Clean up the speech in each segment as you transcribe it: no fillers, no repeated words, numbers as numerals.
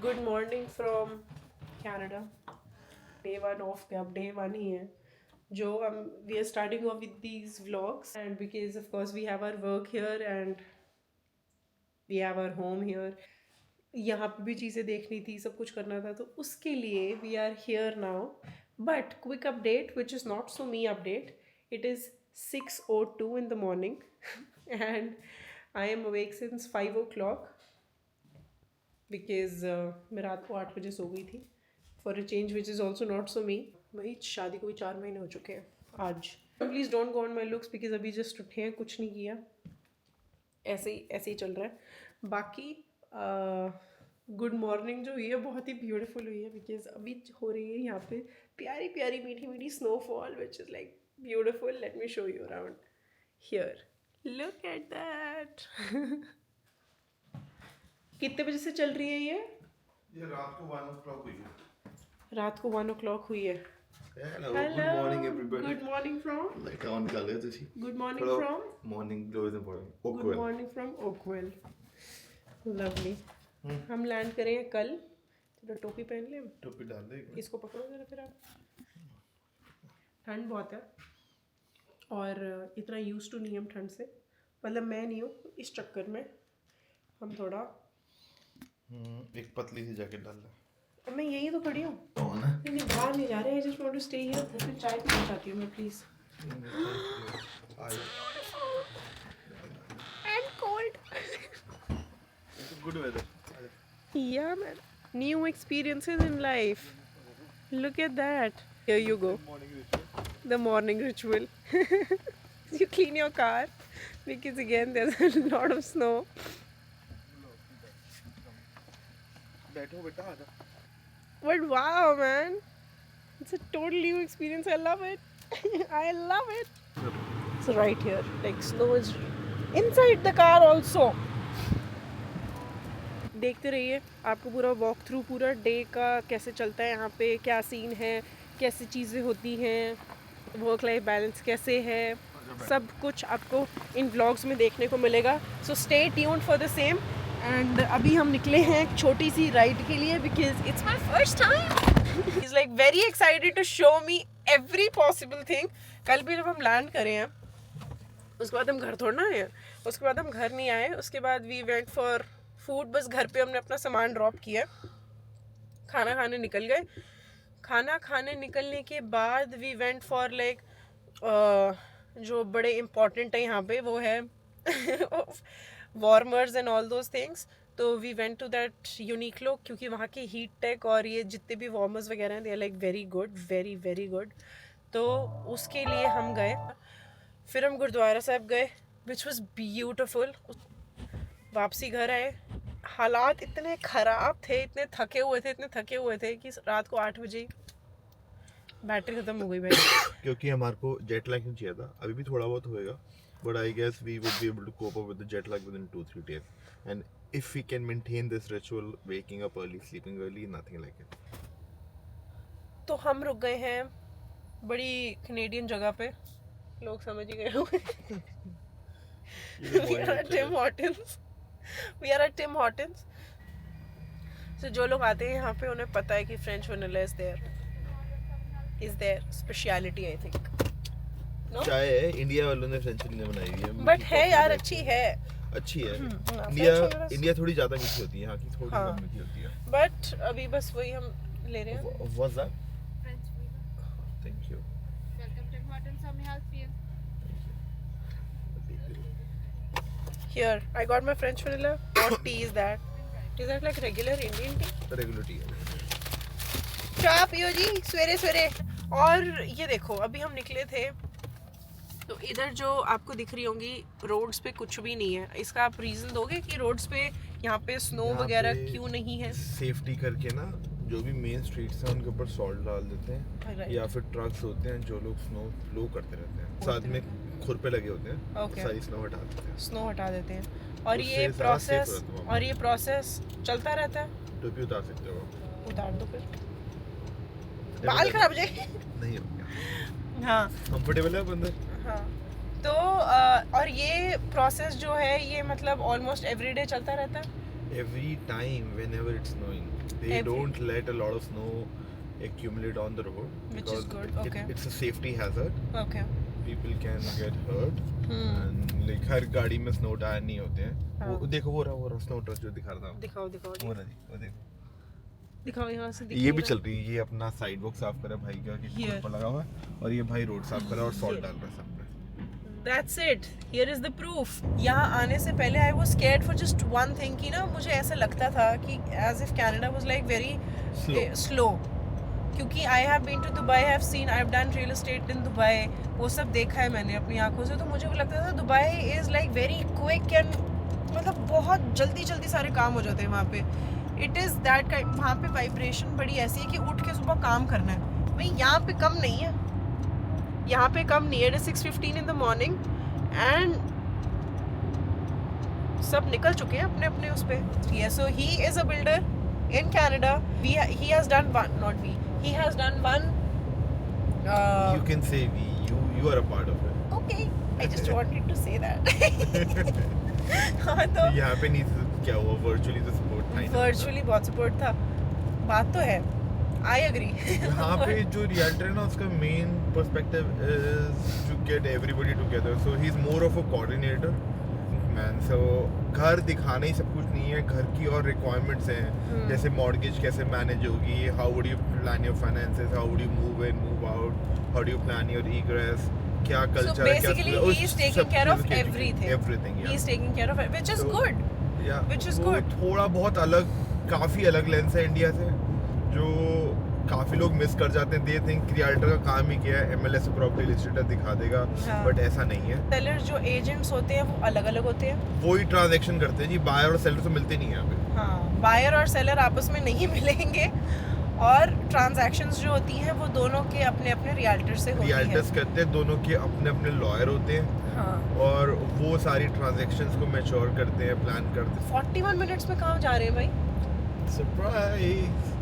Good morning from Canada. Day one of पे, अब day one ही है जो हम we are starting off with these vlogs and because of course we have our work here and we have our home here. यहाँ पे भी चीज़ें देखनी थी, सब कुछ करना था, तो उसके लिए we are here now. But quick update which is not so me update, it is 6:02 in the morning and I am awake since 5 o'clock because मैं रात को 8 बजे सो गई थी for a change which is also not so me. वही शादी को भी 4 महीने हो चुके हैं आज। Please don't go on my looks because अभी जस्ट उठे हैं, कुछ नहीं किया, ऐसे ही चल रहा है। बाकी गुड मॉर्निंग जो हुई है बहुत ही ब्यूटीफुल हुई है बिकॉज अभी हो रही है यहाँ पे प्यारी प्यारी मीठी मीठी snowfall which is like beautiful. Let me show you around here, look at that. कितने बजे से चल रही है ये रात को 1 o'clock हुई है। रात को 1 o'clock हुई है। Hello, good morning everybody. Good morning from? Light on कर ले तुसी। Good morning Hello. from? Morning glow is important. Good Oakwell. morning from Oakwell. Lovely. हम लैंड करेंगे कल। थोड़ा टोपी पहन ले। टोपी डाल दे। इसको पकड़ो जरा फिर आप। ठंड बहुत है और इतना यूज टू नहीं हम ठंड से, मतलब मैं नहीं हूँ, इस चक्कर में हम थोड़ा एक पतली सी जैकेट डाल ले। अब मैं यही तो खड़ी हूँ। कौन नहीं बाहर नहीं जा रहे, I just want to stay here. फिर चाय पीना चाहती हूँ मैं, please. And cold. Good weather. Yeah, man. New experiences in life. Look at that. Here you go. The morning ritual. You clean your car because again there's a lot of snow. बैठो बेटा आजा। But wow, man. It's a total new experience. I love it. I love it. It's right here. Like snow is inside the car also. देखते रहिए, आपको पूरा walk through पूरा day का कैसे चलता है यहाँ पे, क्या सीन है, कैसी चीज़ें होती हैं, वर्क लाइफ बैलेंस कैसे है, सब कुछ आपको इन व्लॉग्स में देखने को मिलेगा। So stay tuned for the same. And अभी हम निकले हैं एक छोटी सी राइड के लिए because it's my first time. Is like very excited to show me every possible thing. कल भी जब हम लैंड करे हैं उसके बाद हम घर थोड़ा ना आए, उसके बाद हम घर नहीं आए, उसके बाद वी वेंट फॉर फूड। बस घर पे हमने अपना सामान ड्रॉप किया, खाना खाने निकल गए। खाना खाने निकलने के बाद वी वेंट फॉर लाइक जो बड़े इम्पॉर्टेंट है यहाँ पे वो है warmers and all those things. तो we went to that Uniqlo क्योंकि वहाँ के हीट टेक और ये जितने भी वार्मर्स वगैरह हैं they are like very good, very very good. तो उसके लिए हम गए। फिर हम गुरुद्वारा साहब गए विच वॉज ब्यूटिफुल। वापसी घर आए, हालात इतने ख़राब थे, इतने थके हुए थे कि रात को 8 बजे बैटरी ख़त्म हो गई भाई। क्योंकि हमारे को जेट लैग नहीं चाहिए था, अभी भी थोड़ा बहुत होएगा, but I guess we would be able to cope up with the jet lag within 2-3 days. And if we can maintain this ritual, waking up early, sleeping early, nothing like it. तो हम रुक गए हैं बड़ी Canadian जगह पे, लोग समझ ही गए होंगे। We are at Tim Hortons. We are at Tim Hortons. So जो लोग आते हैं यहाँ पे उन्हें पता है कि French vanilla is their speciality, I think. No? चाय है, इंडिया वालों ने फ्रेंच vanilla बनाई हुई है। But है यार, अच्छी है। अच्छी है। French इंडिया थोड़ी ज़्यादा मीठी होती है, यहाँ की थोड़ी हाँ। कम मीठी होती है। But अभी बस वही हम ले रहे हैं। What's that? French vanilla. Thank you. Welcome to Hortons. How may I help you? Here, I got my French vanilla. What tea is that? Is that like regular Indian tea? Regular tea है। चाय पियो जी सवेरे सवेरे। और ये देखो अभी हम निकले थे तो इधर जो आपको दिख रही होंगी रोड्स पे कुछ भी नहीं है। इसका आप रीज़न दोगे कि रोड्स पे यहाँ पे स्नो वगैरह क्यों नहीं है? सेफ्टी करके ना जो भी मेन स्ट्रीट्स हैं उनके ऊपर सॉल्ट डाल देते हैं Right. या फिर ट्रक्स होते हैं जो लोग स्नो फ्लो करते रहते हैं, साथ में खुरपे लगे होते हैं, Okay. सारी स्नो हटा देते हैं। स्नो हटा देते हैं और उससे ये ज़्यादा safe प्रोसेस रहता है वहाँ। और ये प्रोसेस चलता रहता है। टोपी उतार सकते हो आप। उतार दो फिर, बाल खराब हो जाएंगे। नहीं होगा। हाँ कंफर्टेबल है आप अंदर? हाँ। तो और ये प्रोसेस जो है ये मतलब ऑलमोस्ट एवरीडे चलता रहता है। every time whenever it's snowing, they don't let a lot of snow accumulate on the road Which is because good, okay. it's a safety hazard. Okay. People can get hurt. And like हर गाड़ी में snow tyre नहीं होते हैं. हाँ. वो देखो वो रहा स्नो ट्रक जो दिखा रहा था. दिखाओ वो रहा जी, वो देखो. दिखाओ यहाँ से ये भी चल रही है. ये अपना साइड वॉक साफ कर रहा है भाई का कि Here. ऊपर लगा हुआ है और ये भाई रोड साफ कर रहा है और सॉल्ट डाल रहा है सामने. That's it. Here is the proof. यहाँ आने से पहले I was scared for just one thing कि ना मुझे ऐसा लगता था कि as if Canada was like very slow. क्योंकि I have been to Dubai, I have seen, I have done real estate in Dubai. वो सब देखा है मैंने अपनी आंखों से. तो मुझे लगता था Dubai is like very quick and मतलब बहुत जल्दी जल्दी सारे काम हो जाते हैं वहाँ पे. It is that kind. वहाँ पे वाइब्रेशन बड़ी ऐसी है कि उठ के सुबह काम करना है. भाई यहाँ पे कम नहीं है. यहाँ पे कम नहीं है. 6:15 in the morning and सब निकल चुके हैं अपने अपने उस पे. So he is a builder in Canada. He has done one, not we. He has done one. You can say we. You are a part of it. Okay. I just wanted to say that. हाँ तो यहाँ पे नहीं क्या हुआ virtually तो support था. Virtually बहुत सपोर्ट था. बात तो है. I agree. यहाँ पे जो रियल्टर है ना उसका main perspective is to get everybody together. So he is more of a coordinator man. So घर दिखाना ही सब कुछ नहीं है. घर की और रिक्वायरमेंट्स हैं जैसे मॉर्गेज कैसे मैनेज होगी, how would you plan your finances, how would you move in move out, how do you plan your egress, क्या कल्चर है, क्या basically he is taking care of everything. He is taking care of it, which is good. Which is good. थोड़ा बहुत अलग, काफी अलग lens है India से जो काफी लोग मिस कर जाते हैं. दे थिंक रियल्टर का काम ही क्या है, MLS से प्रॉपर्टी लिस्टेड दिखा देगा. बट ऐसा नहीं है. सेलर जो एजेंट्स होते हैं वो अलग अलग होते हैं. वही ट्रांजैक्शन करते हैं जी. बायर और सेलर तो मिलते नहीं है यहाँ पे. हाँ, बायर और सेलर आपस में नहीं मिलेंगे और ट्रांजैक्शंस जो होती हैं वो दोनों के अपने अपने रियल्टर से होती हैं. रियल्टर्स करते हैं, दोनों के अपने अपने लॉयर होते हैं. हाँ. और वो सारी ट्रांजैक्शंस को मैच्योर करते हैं, प्लान करते हैं. 41 मिनट्स में कहाँ जा रहे हैं भाई? सरप्राइज.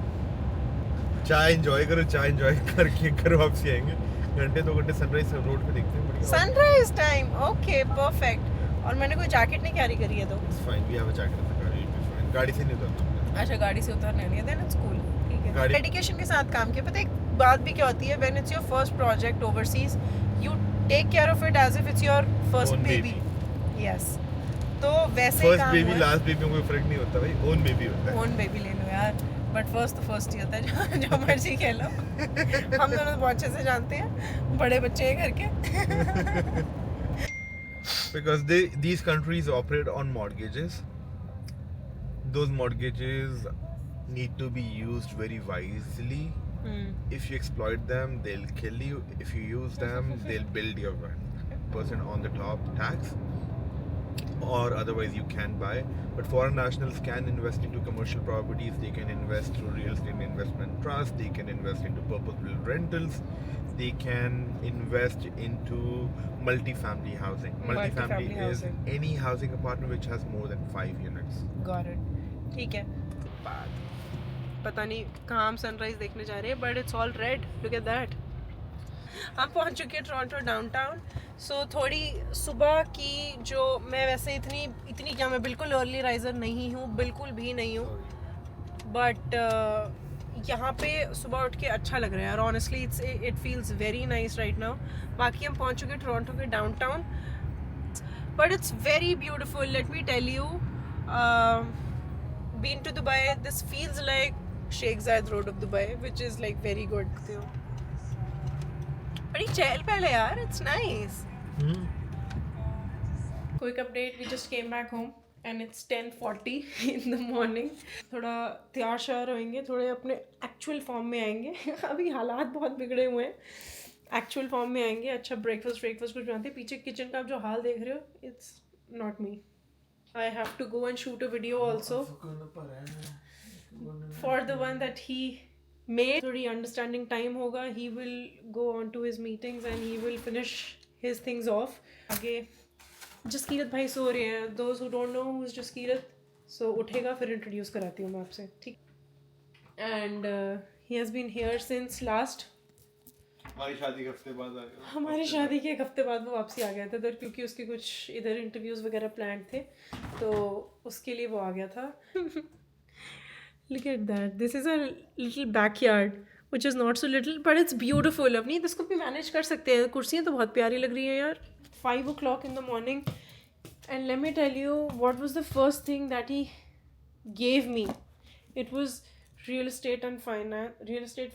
चाय एंजॉय करो, चाय एंजॉय करके घर वापसी आएंगे. घंटे 2 घंटे सनराइज रोड पे देखते हैं. बढ़िया. Sunrise time. Okay perfect. और मैंने कोई जैकेट नहीं कैरी करी है तो it's fine. We have a jacket in the gaadi. It's fine. गाड़ी से नहीं उतरना. अच्छा गाड़ी से उतरने नहीं है. Then it's cool. ठीक है. गाड़ी- डेडिकेशन के साथ काम किया. पता है एक बात भी क्या होती है, when it's your first project overseas you take care of it as if it's your first Own baby. baby. Yes. तो वैसे ही फर्स्ट काम बेबी हुआ. लास्ट बेबी में कोई फर्क नहीं होता भाई. ओन बेबी होता है. ओन बेबी ले लो यार. बट फर्स्ट तो फर्स्ट ही होता है. जो मर्जी कह लो. हम दोनों तो बहुत अच्छे से जानते हैं बड़े बच्चे हैं घर के. Because these countries operate on mortgages. Those mortgages need to be used very wisely. If you exploit them, they'll kill you. If you use them, they'll build your 1% on the top tax. Or otherwise you can buy. But foreign nationals can invest into commercial properties. They can invest through real estate investment trust. They can invest into purpose-built rentals. They can invest into multifamily housing. Multifamily is housing. any housing apartment which has more than 5 units. Got it. ठीक है. बात पता नहीं कहाँ हम sunrise देखने जा रहे हैं but it's all red. Look at that. हम पहुँच चुके हैं टोरंटो डाउनटाउन. सो थोड़ी सुबह की जो मैं वैसे इतनी क्या मैं बिल्कुल अर्ली राइजर नहीं हूँ, बिल्कुल भी नहीं हूँ. बट यहाँ पे सुबह उठ के अच्छा लग रहा है यार. Honestly it feels very nice right now. बाकी हम पहुँच चुके हैं टोरंटो के downtown. But it's very beautiful. Let me tell you. Been to Dubai. This feels like Sheikh Zayed Road of Dubai, which is like very good. बड़ी चहल पहल है यार. It's nice. Quick update. We just came back home and it's 10:40 in the morning. थोड़ा तैयार श्यार होएंगे, थोड़े अपने actual form में आएंगे. अभी हालात बहुत बिगड़े हुए हैं. एक्चुअल फॉर्म में आएंगे. अच्छा ब्रेकफास्ट कुछ बनाते हैं. पीछे किचन का जो हाल देख रहे हो, it's not me. I have to go and shoot a video also for the one that he made. थोड़ी understanding time होगा. He will go on to his meetings and he will finish his things off. आगे जसकीरत भाई सो रहे हैं. Those who don't know who is Jaskirat, so उठेगा फिर introduce कराती हूँ मैं आपसे. ठीक. And he has been here since last हमारी शादी के हफ्ते बाद आ गया। हमारी शादी के एक हफ्ते बाद वो वापसी आ गया था इधर, क्योंकि उसके कुछ इधर इंटरव्यूज़ वगैरह प्लान थे, तो उसके लिए वो आ गया था। Look at that. This is a little backyard, which is not so little, but it's beautiful. अपनी इसको भी मैनेज कर सकते हैं। कुर्सियाँ तो बहुत प्यारी लग रही हैं यार। 5 o'clock in the morning, and let me tell you what was the first thing that he gave me. It was real estate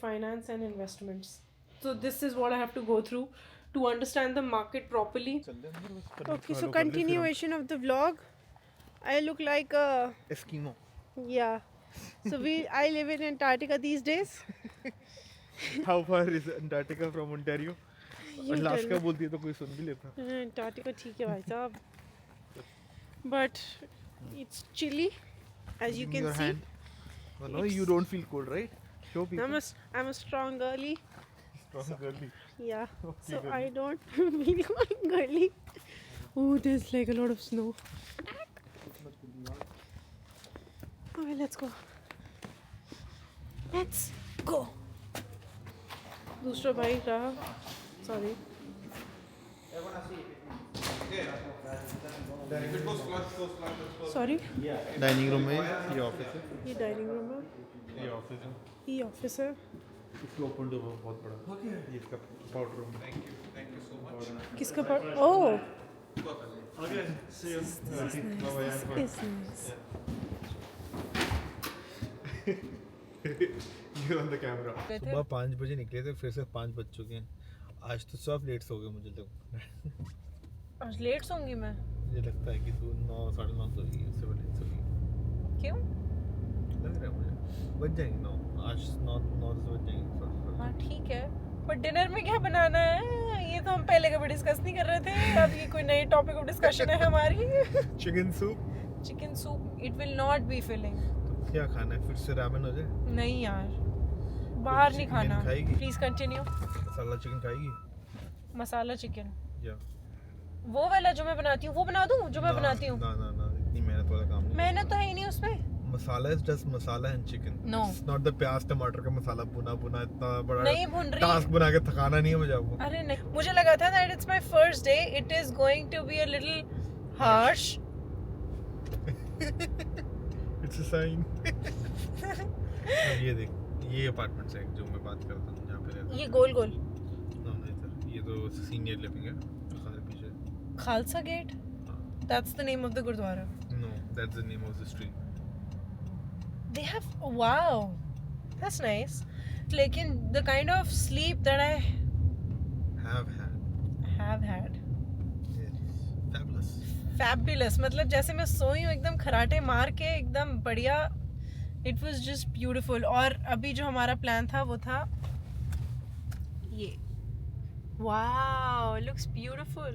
finance and investments. So this is what I have to go through to understand the market properly. Okay, so continuation of the vlog. I look like a Eskimo. yeah. So I live in Antarctica these days. How far is Antarctica from Ontario? Alaska बोलती है तो कोई सुन भी लेता। Antarctica ठीक है भाई साहब. But it's chilly, as you can see. Well, no, you don't feel cold, right? Show people. I'm a strong girly. Strong girly. Yeah. Okay, So girly. I don't feel girly. Oh, there's like a lot of snow. Okay, let's go. Let's go. दूसरा भाई रहा. Sorry. Sorry. Dining room में ये office है। ये dining room है. ये office है। ये ऑफिस है. इसका ओपन डोर बहुत बड़ा। ये इसका powder room. Thank you so much. किसका पर? Oh. Okay, see you. Bye-bye. It's nice. You're on the camera. सुबह 5 बजे निकले थे, फिर से 5 बज चुके हैं। आज तो सब लेट हो गए मुझे तो। आज लेट सोऊंगी मैं. मुझे लगता है कि तू 9 साढ़े 9 सोगी, उससे पहले सोगी। क्यों? लग रहा है मुझे। बज जाएंगे 9। आज 9 बज जाएंगे। हाँ ठीक है. पर डिनर में क्या बनाना है? ये तो हम पहले कभी डिस्कस नहीं कर रहे थे. अब ये कोई नई टॉपिक ऑफ डिस्कशन है हमारी. Chicken soup. Chicken soup. It will not be filling. तो क्या खाना है? फिर से रामेन हो जाए? नहीं यार, बाहर नहीं चिकन खाना. खाएगी? Please continue. मसाला चिकन खाएगी? मसाला चिकन. या वो वाला जो मैं बनाती हूँ वो बना दूँ जो मैं बनाती हूँ. ना इतनी मेहनत वाला काम नहीं। मेहनत तो है ही नहीं उसमें. Masala is just masala and chicken. No. It's not the प्याज टमाटर का मसाला भुना इतना बड़ा नहीं भून रही. टास्क बना के थकाना नहीं है मुझे आपको। अरे नहीं, मुझे लगा था that it's my first day. It is going to be a little harsh. It's a sign. ये देख, ये अपार्टमेंट्स है जो मैं बात कर रहा था, जहाँ पे रहता हूँ। ये गोल गोल. नहीं सर, ये तो सीनियर लिविंग है सारे पीछे। Khalsa gate. That's the name of the Gurdwara. No, that's the name of the street. They have, wow, that's nice. लेकिन the kind of sleep that I have had. Fabulous. Fabulous. मतलब जैसे मैं सोई हूँ एकदम खराटे मार के एकदम बढ़िया. It was just beautiful. और अभी जो हमारा प्लान था वो था ये. Wow, it looks beautiful.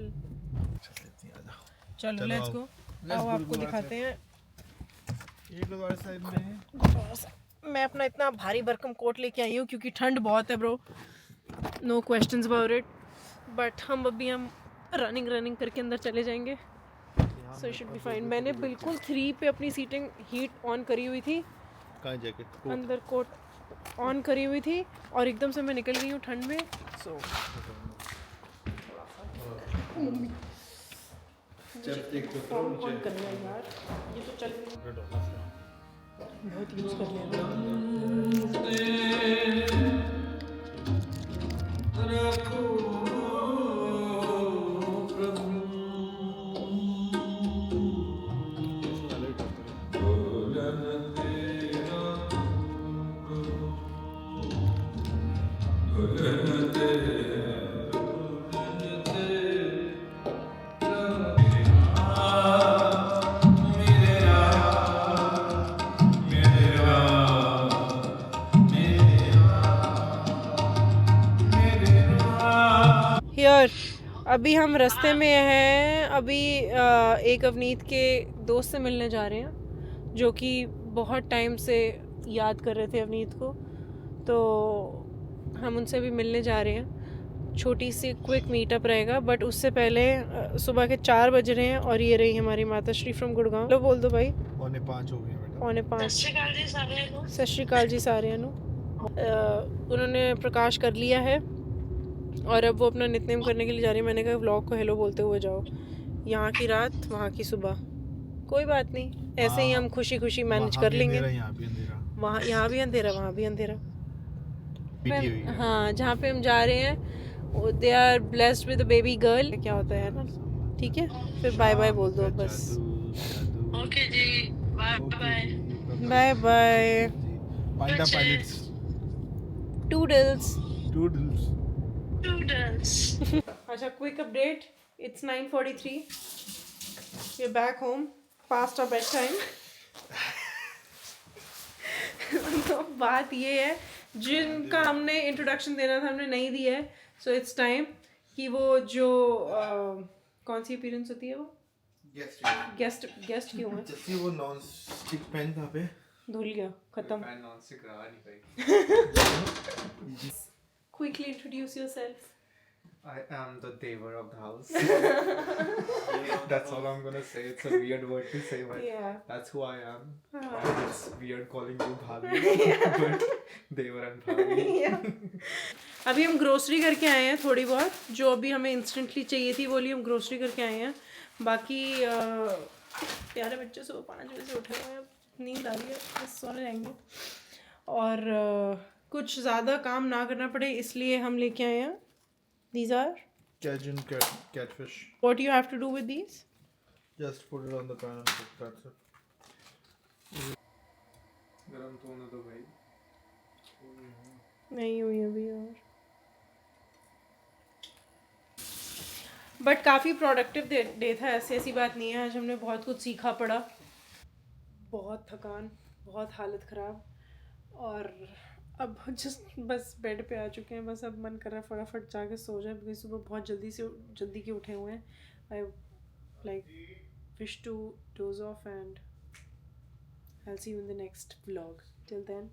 चलो let's go. आओ आपको दिखाते हैं. ये गुरुद्वारा साहिब में है। मैं अपना इतना भारी भरकम कोट लेके आई हूँ क्योंकि ठंड बहुत है bro. No questions about it. But हम रनिंग करके अंदर चले जाएंगे. So should be fine. मैंने बिल्कुल 3 पे अपनी सीटिंग हीट ऑन करी हुई थी. कहाँ जैकेट? अंदर कोट ऑन करी हुई थी और एकदम से मैं निकल गई हूँ ठंड में. सो ऑन कर लिया यार. ये तो चल बहुत यूज़ कर लिया. हियर अभी हम रास्ते में हैं. अभी एक अवनीत के दोस्त से मिलने जा रहे हैं जो कि बहुत टाइम से याद कर रहे थे अवनीत को. तो हम उनसे भी मिलने जा रहे हैं. छोटी सी क्विक मीटअप रहेगा. बट उससे पहले सुबह के 4 बज रहे हैं और ये रही हमारी माता श्री फ्रॉम गुड़गांव. लो बोल दो भाई. 5:45 हो गए बेटा. 5:45. सत श्री अकाल जी सारिਆਂ ਨੂੰ. उन्होंने प्रकाश कर लिया है और अब वो अपना नित्यनेम करने के लिए जा रही है। मैंने कहा व्लॉग को हेलो बोलते हुए जाओ। यहाँ की रात वहाँ की सुबह, कोई बात नहीं, ऐसे ही हम खुशी खुशी मैनेज कर लेंगे। यहाँ भी अंधेरा, वहाँ यहाँ भी अंधेरा, वहाँ भी अंधेरा। पीटी हुई है। हाँ, जहाँ पे हम जा रहे हैं they are blessed with a baby girl. क्या होता है ना, ठीक है, फिर बाय बाय बोल दो बस। ओके जी, bye bye. Bye bye, panda pilots, toodles. Toodles. Students. अच्छा, quick update, it's 9:43, we are back home past our bed time. तो बात ये है, जिनका हमने इंट्रोडक्शन देना था हमने नहीं दिया है, सो इट्स टाइम कि वो जो कौन सी अपीयरेंस होती है वो गेस्ट क्यों है, जैसे वो नॉन स्टिक पैन कहाँ पे? धुल गया, खत्म। Quickly introduce yourself. I am the Devar of the house. That's all I'm gonna say. It's a weird word to say, but Yeah. that's who I am. It's weird calling you Bhavi, but Devar and Bhavi. अभी हम grocery करके आए हैं थोड़ी बहुत, जो अभी हमें इंस्टेंटली चाहिए थी वो लिए हम ग्रोसरी करके आए हैं। बाकी प्यारे बच्चे सुबह 5 बजे से उठे हुए हैं, नींद आ रही है, बस सोने जाएंगे। और कुछ ज़्यादा काम ना करना पड़े इसलिए हम लेके आए हैं। These are? Cajun catfish. What do you have to do with these? Just put it on the pan and cook, that's it. गरम तो होने दो भाई. नहीं हुई अभी और। बट काफ़ी प्रोडक्टिव डे था, ऐसी बात नहीं है। आज हमने बहुत कुछ सीखा पड़ा, बहुत थकान, बहुत हालत ख़राब, और अब जस्ट बस बेड पे आ चुके हैं। बस अब मन कर रहा है फटाफट जाके सो जाए, क्योंकि सुबह बहुत जल्दी के उठे हुए हैं। I like wish to doze off and I will see you in the next vlog. Till then